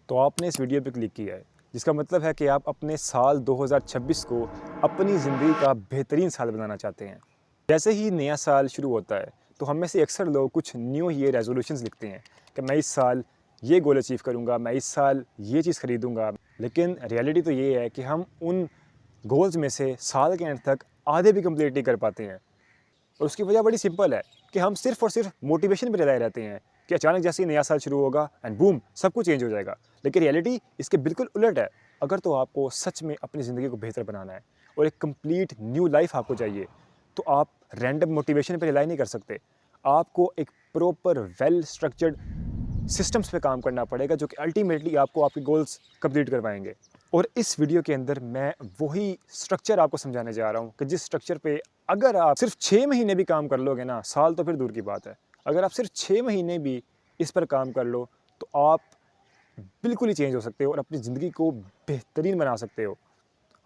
तो आपने इस वीडियो पे क्लिक किया है, जिसका मतलब है कि आप अपने साल 2026 को अपनी ज़िंदगी का बेहतरीन साल बनाना चाहते हैं। जैसे ही नया साल शुरू होता है तो हम में से अक्सर लोग कुछ न्यू ईयर रेजोल्यूशंस लिखते हैं कि मैं इस साल ये गोल अचीव करूँगा, मैं इस साल ये चीज़ खरीदूँगा। लेकिन रियलिटी तो ये है कि हम उन गोल्स में से साल के एंड तक आधे भी कंप्लीट नहीं कर पाते हैं। और उसकी वजह बड़ी सिंपल है कि हम सिर्फ और सिर्फ मोटिवेशन पर लगाए रहते हैं कि अचानक जैसे ही नया साल शुरू होगा एंड बूम सब कुछ चेंज हो जाएगा। लेकिन रियलिटी इसके बिल्कुल उलट है। अगर तो आपको सच में अपनी ज़िंदगी को बेहतर बनाना है और एक कंप्लीट न्यू लाइफ आपको चाहिए, तो आप रैंडम मोटिवेशन पर रिलाई नहीं कर सकते। आपको एक प्रॉपर वेल स्ट्रक्चर्ड सिस्टम्स पे काम करना पड़ेगा जो कि अल्टीमेटली आपको आपके गोल्स कंप्लीट करवाएंगे। और इस वीडियो के अंदर मैं वही स्ट्रक्चर आपको समझाने जा रहा हूँ कि जिस स्ट्रक्चर पे अगर आप सिर्फ 6 महीने भी काम कर लोगे ना, साल तो फिर दूर की बात है, अगर आप सिर्फ 6 महीने भी इस पर काम कर लो तो आप बिल्कुल ही चेंज हो सकते हो और अपनी ज़िंदगी को बेहतरीन बना सकते हो।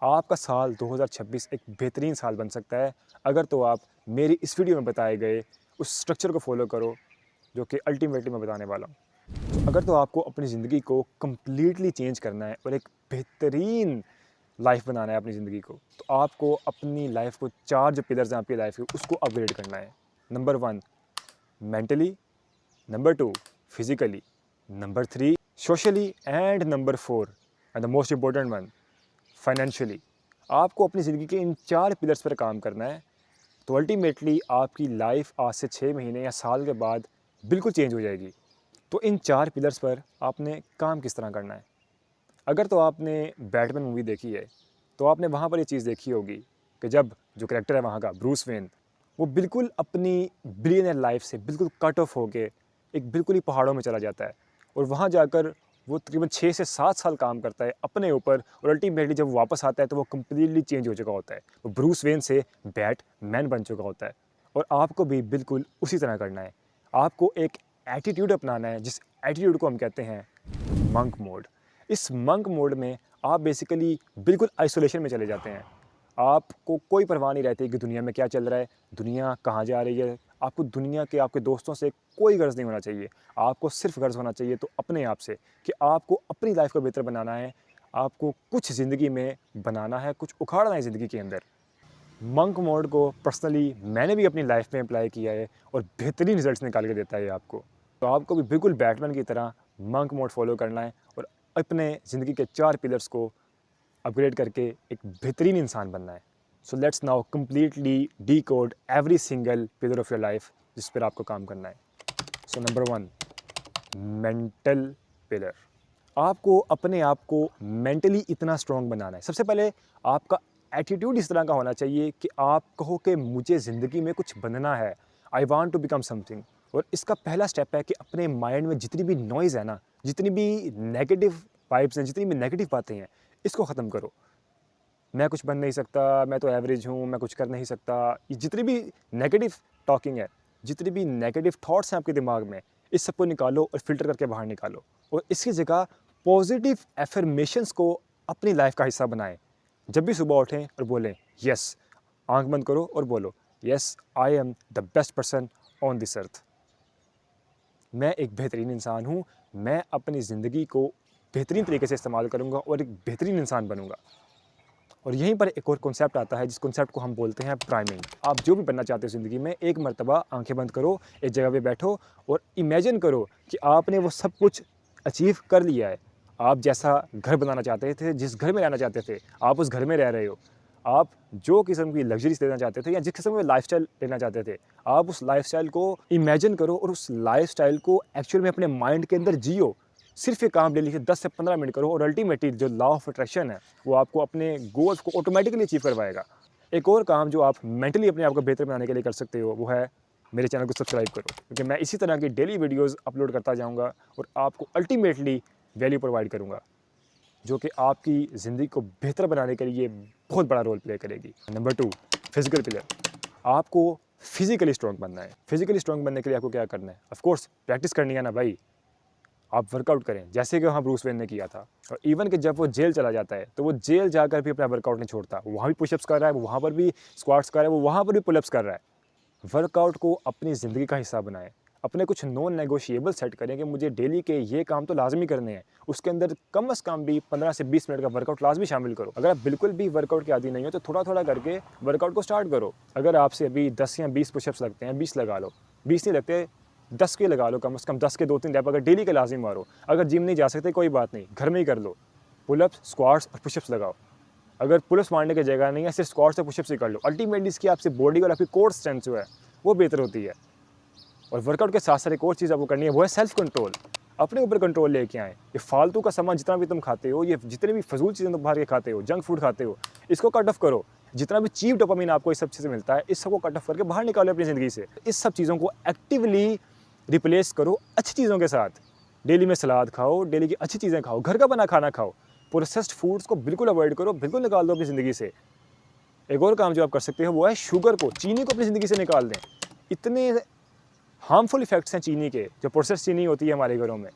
आपका साल 2026 एक बेहतरीन साल बन सकता है अगर तो आप मेरी इस वीडियो में बताए गए उस स्ट्रक्चर को फॉलो करो जो कि अल्टीमेटली मैं बताने वाला हूँ। अगर तो आपको अपनी ज़िंदगी को कम्प्लीटली चेंज करना है और एक बेहतरीन लाइफ बनाना है अपनी ज़िंदगी को, तो आपको अपनी लाइफ को 4 जो पिलर्स हैं आपकी लाइफ के उसको अपग्रेड करना है। Number 1 mentally, number 2 physically, number 3 socially and number 4 and the most important one financially. आपको अपनी ज़िंदगी के इन 4 पिलर्स पर काम करना है तो अल्टीमेटली आपकी लाइफ आज से 6 महीने या साल के बाद बिल्कुल चेंज हो जाएगी। तो इन 4 पिलर्स पर आपने काम किस तरह करना है? अगर तो आपने बैटमैन मूवी देखी है तो आपने वहाँ पर ये चीज़ देखी होगी कि जब जो कैरेक्टर है वहाँ का ब्रूस वेन, वो बिल्कुल अपनी बिलियनर लाइफ से बिल्कुल कट ऑफ होके एक बिल्कुल ही पहाड़ों में चला जाता है और वहाँ जाकर वो तकरीबन 6 से 7 साल काम करता है अपने ऊपर और अल्टीमेटली जब वो वापस आता है तो वो कम्प्लीटली चेंज हो चुका होता है। वो ब्रूस वेन से बैटमैन बन चुका होता है। और आपको भी बिल्कुल उसी तरह करना है। आपको एक एटीट्यूड अपनाना है जिस एटीट्यूड को हम कहते हैं मंक मोड। इस मंक मोड में आप बेसिकली बिल्कुल आइसोलेशन में चले जाते हैं। आपको कोई परवाह नहीं रहती कि दुनिया में क्या चल रहा है, दुनिया कहाँ जा रही है। आपको दुनिया के आपके दोस्तों से कोई गर्ज़ नहीं होना चाहिए। आपको सिर्फ गर्ज़ होना चाहिए तो अपने आप से कि आपको अपनी लाइफ को बेहतर बनाना है। आपको कुछ ज़िंदगी में बनाना है, कुछ उखाड़ना है ज़िंदगी के अंदर। मंक मोड को पर्सनली मैंने भी अपनी लाइफ में अप्लाई किया है और बेहतरीन रिजल्ट्स निकाल के देता है ये आपको। तो आपको भी बिल्कुल बैटमैन की तरह मंक मोड फॉलो करना है और अपने ज़िंदगी के 4 पिलर्स को अपग्रेड करके एक बेहतरीन इंसान बनना है। So let's now completely decode every single pillar of your life जिस पर आपको काम करना है। So number 1 mental pillar. आपको अपने आप को मेंटली इतना स्ट्रॉन्ग बनाना है। सबसे पहले आपका एटीट्यूड इस तरह का होना चाहिए कि आप कहो कि मुझे ज़िंदगी में कुछ बनना है, I want to become something. और इसका पहला स्टेप है कि अपने माइंड में जितनी भी नॉइज़ है ना, जितनी भी नेगेटिव वाइब्स हैं, जितनी भी नेगेटिव बातें हैं, इसको ख़त्म करो। मैं कुछ बन नहीं सकता, मैं तो एवरेज हूँ, मैं कुछ कर नहीं सकता, ये जितनी भी नेगेटिव टॉकिंग है, जितनी भी नेगेटिव थॉट्स हैं आपके दिमाग में, इस सबको निकालो और फ़िल्टर करके बाहर निकालो। और इसकी जगह पॉजिटिव एफर्मेशंस को अपनी लाइफ का हिस्सा बनाएं। जब भी सुबह उठें और बोलें यस, आंख बंद करो और बोलो yes I am the best person on this earth. मैं एक बेहतरीन इंसान हूँ, मैं अपनी ज़िंदगी को बेहतरीन तरीके से इस्तेमाल करूँगा और एक बेहतरीन इंसान बनूँगा। और यहीं पर एक और कॉन्सेप्ट आता है जिस कॉन्सेप्ट को हम बोलते हैं प्राइमिंग। आप जो भी बनना चाहते हो ज़िंदगी में, एक मर्तबा आंखें बंद करो, एक जगह पे बैठो और इमेजिन करो कि आपने वो सब कुछ अचीव कर लिया है। आप जैसा घर बनाना चाहते थे, जिस घर में रहना चाहते थे, आप उस घर में रह रहे हो। आप जो किस्म की लग्जरीज लेना चाहते थे या जिस किस्म का लाइफस्टाइल लेना चाहते थे, आप उस लाइफस्टाइल को इमेजिन करो और उस लाइफस्टाइल को एक्चुअल में अपने माइंड के अंदर जियो। सिर्फ ये काम डेली से 10 से 15 मिनट करो और अल्टीमेटली जो लॉ ऑफ अट्रैक्शन है वो आपको अपने गोल्स को ऑटोमेटिकली अचीव करवाएगा। एक और काम जो आप मेंटली अपने आप को बेहतर बनाने के लिए कर सकते हो वो है मेरे चैनल को सब्सक्राइब करो, क्योंकि मैं इसी तरह की डेली वीडियोस अपलोड करता जाऊंगा और आपको अल्टीमेटली वैल्यू प्रोवाइड करूंगा जो कि आपकी ज़िंदगी को बेहतर बनाने के लिए बहुत बड़ा रोल प्ले करेगी। Number 2 physical pillar. आपको फिजिकली स्ट्रॉन्ग बनना है। फिजिकली स्ट्रॉन्ग बनने के लिए आपको क्या करना है? ऑफ कोर्स प्रैक्टिस करनी है ना भाई। आप वर्कआउट करें जैसे कि वहाँ ब्रूस वेन ने किया था। और इवन कि जब वो जेल चला जाता है तो वो जेल जाकर भी अपना वर्कआउट नहीं छोड़ता। वहाँ भी पुशअप्स कर रहा है, वो वहाँ पर भी स्क्वाट्स कर रहा है, वो वहाँ पर भी पुलअप्स कर रहा है। वर्कआउट को अपनी ज़िंदगी का हिस्सा बनाएं। अपने कुछ नॉन नेगोशिएबल सेट करें कि मुझे डेली के ये काम तो लाजमी करने हैं, उसके अंदर कम से कम भी 15 से 20 मिनट का वर्कआउट लाजमी शामिल करो। अगर आप बिल्कुल भी वर्कआउट के आदी नहीं हो तो थोड़ा थोड़ा करके वर्कआउट को स्टार्ट करो। अगर आपसे अभी 10 या 20 पुशअप्स लगते हैं, 20 लगा लो, 20 नहीं लगते 10 के लगा लो, कम से कम 10 के 2-3 रैप अगर डेली के लाजमी मारो। अगर जिम नहीं जा सकते कोई बात नहीं, घर में ही कर लो, पुलअप्स, स्क्वाट्स और पुशअप्स लगाओ। अगर पुलअप्स मारने की जगह नहीं है, सिर्फ स्क्वाट्स और पुशअप्स ही कर लो। अल्टीमेटली इसकी आपसे बॉडी और आपकी कोर स्ट्रेंथ जो है वो बेहतर होती है। और वर्कआउट के साथ साथ एक और चीज़ आपको करनी है, वो है सेल्फ कंट्रोल। अपने ऊपर कंट्रोल लेके आएँ। ये फालतू का सामान जितना भी तुम खाते हो, ये जितने भी फजूल चीज़ें तुम बाहर के खाते हो, जंक फूड खाते हो, इसको कट ऑफ करो। जितना भी चीप डोपामिन आपको इस सब चीज़ से मिलता है, इस सबको कट ऑफ करके बाहर निकालो अपनी ज़िंदगी से। इस सब चीज़ों को एक्टिवली रिप्लेस करो अच्छी चीज़ों के साथ। डेली में सलाद खाओ, डेली की अच्छी चीज़ें खाओ, घर का बना खाना खाओ। प्रोसेस्ड फूड्स को बिल्कुल अवॉइड करो, बिल्कुल निकाल दो अपनी ज़िंदगी से। एक और काम जो आप कर सकते हो वो है शुगर को, चीनी को अपनी ज़िंदगी से निकाल दें। इतने हार्मफुल इफेक्ट्स हैं चीनी के, जो प्रोसेस चीनी होती है हमारे घरों में,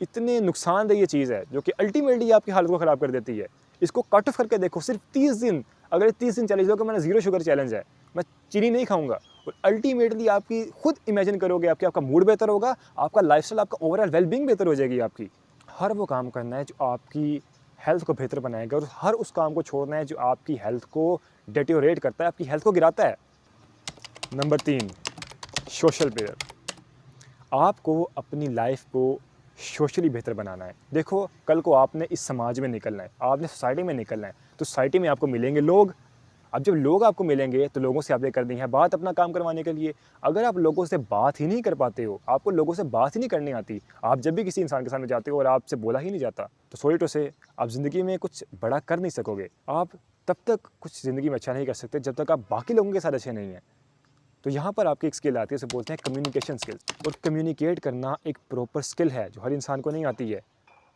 इतने नुकसानदेह ये चीज़ है जो कि अल्टीमेटली आपकी हालत को ख़राब कर देती है। इसको कट ऑफ करके देखो, सिर्फ 30 दिन, अगर 30 दिन चैलेंज लो कि मैंने ज़ीरो शुगर चैलेंज है, मैं चीनी नहीं खाऊंगा, और अल्टीमेटली आपकी खुद इमेजिन करोगे आपका मूड बेहतर होगा, आपका लाइफस्टाइल, आपका ओवरऑल वेलबींग बेहतर हो जाएगी आपकी। हर वो काम करना है जो आपकी हेल्थ को बेहतर बनाएगा, और हर उस काम को छोड़ना है जो आपकी हेल्थ को डेटियोरेट करता है, आपकी हेल्थ को गिराता है। Number 3, social pillar. आपको अपनी लाइफ को सोशली बेहतर बनाना है। देखो, कल को आपने इस समाज में निकलना है, आपने सोसाइटी में निकलना है, तो सोसाइटी में आपको मिलेंगे लोग। अब जब लोग आपको मिलेंगे तो लोगों से आपने करनी है बात अपना काम करवाने के लिए। अगर आप लोगों से बात ही नहीं कर पाते हो, आपको लोगों से बात ही नहीं करनी आती, आप जब भी किसी इंसान के सामने जाते हो और आपसे बोला ही नहीं जाता, तो सॉरी टू से आप ज़िंदगी में कुछ बड़ा कर नहीं सकोगे। आप तब तक कुछ ज़िंदगी में अच्छा नहीं कर सकते जब तक आप बाकी लोगों के साथ अच्छे नहीं हैं। तो यहाँ पर आपकी एक स्किल आती है, उसे बोलते हैं कम्युनिकेशन स्किल्स। और कम्युनिकेट करना एक प्रॉपर स्किल है जो हर इंसान को नहीं आती है।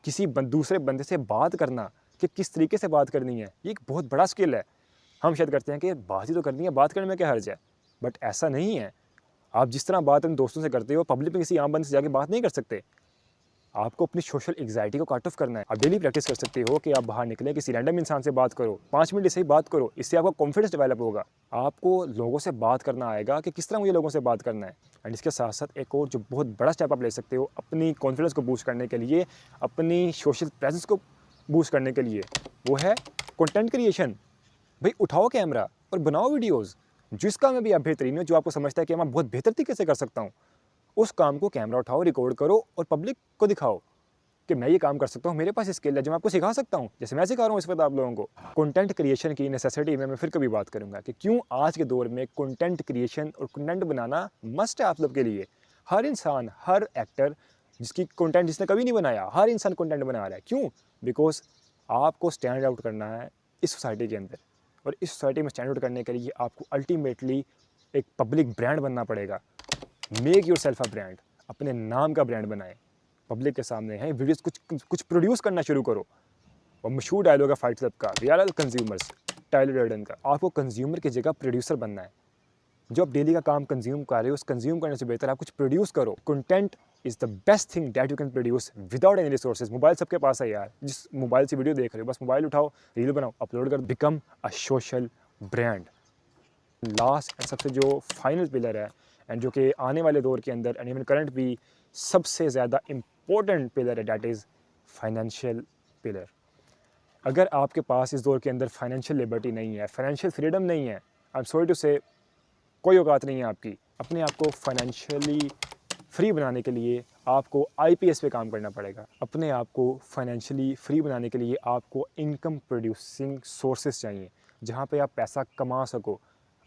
किसी दूसरे बंदे से बात करना, कि किस तरीके से बात करनी है, ये एक बहुत बड़ा स्किल है। हम शायद करते हैं कि बात ही तो करनी है, बात करने में क्या हर्ज है, बट ऐसा नहीं है। आप जिस तरह बात अपने दोस्तों से करते हो, पब्लिक में किसी आम बंदे से जाके बात नहीं कर सकते। आपको अपनी सोशल एंग्जाइटी को कट ऑफ करना है। आप डेली प्रैक्टिस कर सकते हो कि आप बाहर निकलें, किसी रैंडम इंसान से बात करो, 5 मिनट से ही बात करो, इससे आपका कॉन्फिडेंस डेवलप होगा। आपको लोगों से बात करना आएगा कि किस तरह मुझे लोगों से बात करना है। एंड इसके साथ साथ एक और जो बहुत बड़ा स्टेप आप ले सकते हो अपनी कॉन्फिडेंस को बूस्ट करने के लिए, अपनी सोशल प्रेजेंस को बूस्ट करने के लिए, वो है कंटेंट क्रिएशन। भाई उठाओ कैमरा और बनाओ वीडियोज़। जिस काम में भी आप बेहतरीन हो, जो आपको समझता है कि मैं बहुत बेहतर तरीके से कर सकता हूँ, उस काम को कैमरा उठाओ, रिकॉर्ड करो और पब्लिक को दिखाओ कि मैं ये काम कर सकता हूँ, मेरे पास स्किल है जो मैं आपको सिखा सकता हूँ, जैसे मैं सिखा रहा हूँ इस वक्त आप लोगों को। कंटेंट क्रिएशन की नेसेसिटी में मैं फिर कभी बात करूँगा कि क्यों आज के दौर में कंटेंट क्रिएशन और कंटेंट बनाना मस्ट है आप लोग के लिए। हर इंसान, हर एक्टर जिसकी कंटेंट जिसने कभी नहीं बनाया, हर इंसान कंटेंट बना रहा है। क्यों? बिकॉज आपको स्टैंड आउट करना है इस सोसाइटी के अंदर, और इस सोसाइटी में स्टैंड आउट करने के लिए आपको अल्टीमेटली एक पब्लिक ब्रांड बनना पड़ेगा। Make your self a brand, अपने नाम का ब्रांड बनाएं, पब्लिक के सामने है, वीडियोस कुछ प्रोड्यूस करना शुरू करो। और मशहूर डायलॉग है फाइट क्लब का, we are all consumers, Tyler Durden का। आपको कंज्यूमर की जगह प्रोड्यूसर बनना है। जो आप डेली का काम कंज्यूम कर रहे हो, उस कंज्यूम करने से बेहतर आप कुछ प्रोड्यूस करो। Content is the best thing that you can produce without any resources. Mobile सबके पास है यार, जिस मोबाइल से वीडियो देख रहे हो बस मोबाइल उठाओ, रील बनाओ, अपलोड कर, become a social brand. Last and सबसे जो फाइनल पिलर है, एंड जो कि आने वाले दौर के अंदर एंड इवन करंट भी सबसे ज़्यादा इम्पोर्टेंट पिलर है, डैट इज़ फाइनेंशियल पिलर। अगर आपके पास इस दौर के अंदर फाइनेंशियल लिबर्टी नहीं है, फाइनेंशियल फ्रीडम नहीं है, आई एम सॉरी टू से, कोई औकात नहीं है आपकी। अपने आप को फाइनेंशियली फ्री बनाने के लिए आपको आईपीएस पे काम करना पड़ेगा। अपने आप को फाइनेंशियली फ्री बनाने के लिए आपको इनकम प्रोड्यूसिंग सोर्सेज चाहिए, जहाँ पे आप पैसा कमा सको।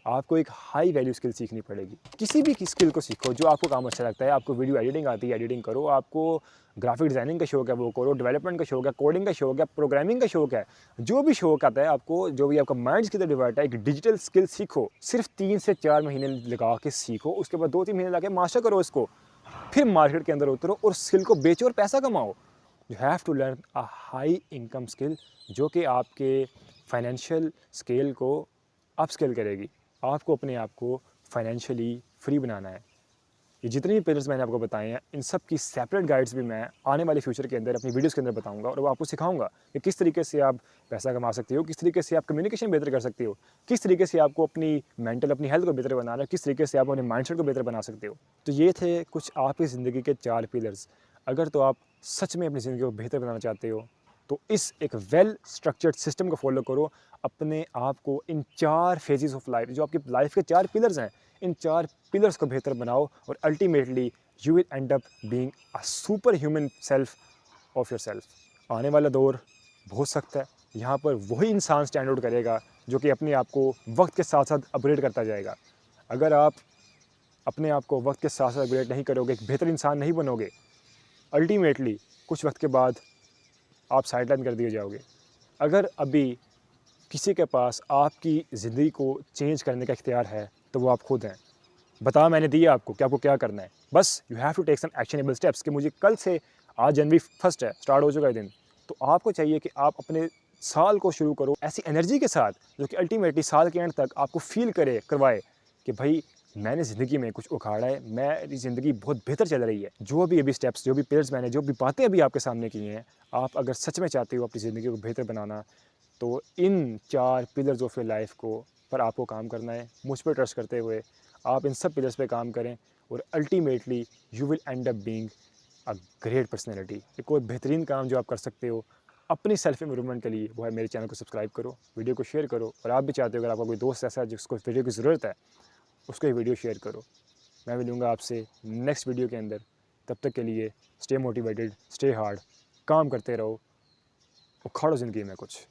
आपको एक हाई वैल्यू स्किल सीखनी पड़ेगी। किसी भी स्किल को सीखो जो आपको काम अच्छा लगता है। आपको वीडियो एडिटिंग आती है, एडिटिंग करो। आपको ग्राफिक डिज़ाइनिंग का शौक है, वो करो। डेवलपमेंट का शौक है, कोडिंग का शौक है, प्रोग्रामिंग का शौक है, जो भी शौक आता है आपको, जो भी आपका माइंड की तरफ डिवर्ट है, एक डिजिटल स्किल सीखो। सिर्फ 3 से 4 महीने लगा के सीखो, उसके बाद 2-3 महीने लगा के मास्टर करो इसको। फिर मार्केट के अंदर उतरो और स्किल को बेचो और पैसा कमाओ। You have to learn a high income skill, जो कि आपके फाइनेंशियल स्केल को अप स्केल करेगी। आपको अपने आप को फाइनेंशियली फ्री बनाना है। ये जितने भी पिलर्स मैंने आपको बताए हैं, इन सब की सेपरेट गाइड्स भी मैं आने वाले फ्यूचर के अंदर अपनी वीडियोस के अंदर बताऊंगा और वो आपको सिखाऊंगा कि किस तरीके से आप पैसा कमा सकते हो, किस तरीके से आप कम्युनिकेशन बेहतर कर सकते हो, किस तरीके से आपको अपनी हेल्थ को बेहतर बनाना है, किस तरीके से आप अपने माइंडसेट को बेहतर बना सकते हो। तो ये थे कुछ आपकी ज़िंदगी के 4 पिलर्स। अगर तो आप सच में अपनी ज़िंदगी को बेहतर बनाना चाहते हो तो इस एक वेल स्ट्रक्चर्ड सिस्टम को फॉलो करो। अपने आप को इन 4 फेजेस ऑफ लाइफ, जो आपकी लाइफ के 4 पिलर्स हैं, इन 4 पिलर्स को बेहतर बनाओ और ultimately you will and up being a super human self of your self. आने वाला दौर बहुत सख्त है। यहाँ पर वही इंसान स्टैंड आउट करेगा जो कि अपने आप को वक्त के साथ साथ अपग्रेड करता जाएगा। अगर आप अपने आप को वक्त के साथ साथ अपग्रेड नहीं करोगे, एक बेहतर इंसान नहीं बनोगे, अल्टीमेटली कुछ वक्त के बाद आप साइडलाइन कर दिए जाओगे। अगर अभी किसी के पास आपकी ज़िंदगी को चेंज करने का इख्तियार है तो वो आप खुद हैं। बता मैंने दिया आपको कि आपको क्या करना है। बस you have to take some actionable steps कि मुझे कल से, आज जनवरी 1 है, स्टार्ट हो चुका है दिन, तो आपको चाहिए कि आप अपने साल को शुरू करो ऐसी एनर्जी के साथ जो कि अल्टीमेटली साल के एंड तक आपको फील करवाए कि भाई मैंने ज़िंदगी में कुछ उखाड़ा है, मेरी ज़िंदगी बहुत बेहतर चल रही है। जो भी अभी स्टेप्स, जो भी पिलर्स मैंने, जो भी बातें अभी आपके सामने की हैं, आप अगर सच में चाहते हो अपनी ज़िंदगी को बेहतर बनाना तो इन 4 पिलर्स ऑफ योर लाइफ को पर आपको काम करना है। मुझ पर ट्रस्ट करते हुए आप इन सब पिलर्स पे काम करें और ultimately you will and up being a great personality. एक और बेहतरीन काम जो आप कर सकते हो अपनी सेल्फ इम्प्रूवमेंट के लिए, वो है मेरे चैनल को सब्सक्राइब करो, वीडियो को शेयर करो और आप भी चाहते हो अगर आपका कोई दोस्त ऐसा है जिसको वीडियो की ज़रूरत है, उसको ये वीडियो शेयर करो। मैं मिलूँगा आपसे नेक्स्ट वीडियो के अंदर। तब तक के लिए स्टे मोटिवेटेड, स्टे हार्ड, काम करते रहो, उखाड़ो ज़िंदगी में कुछ।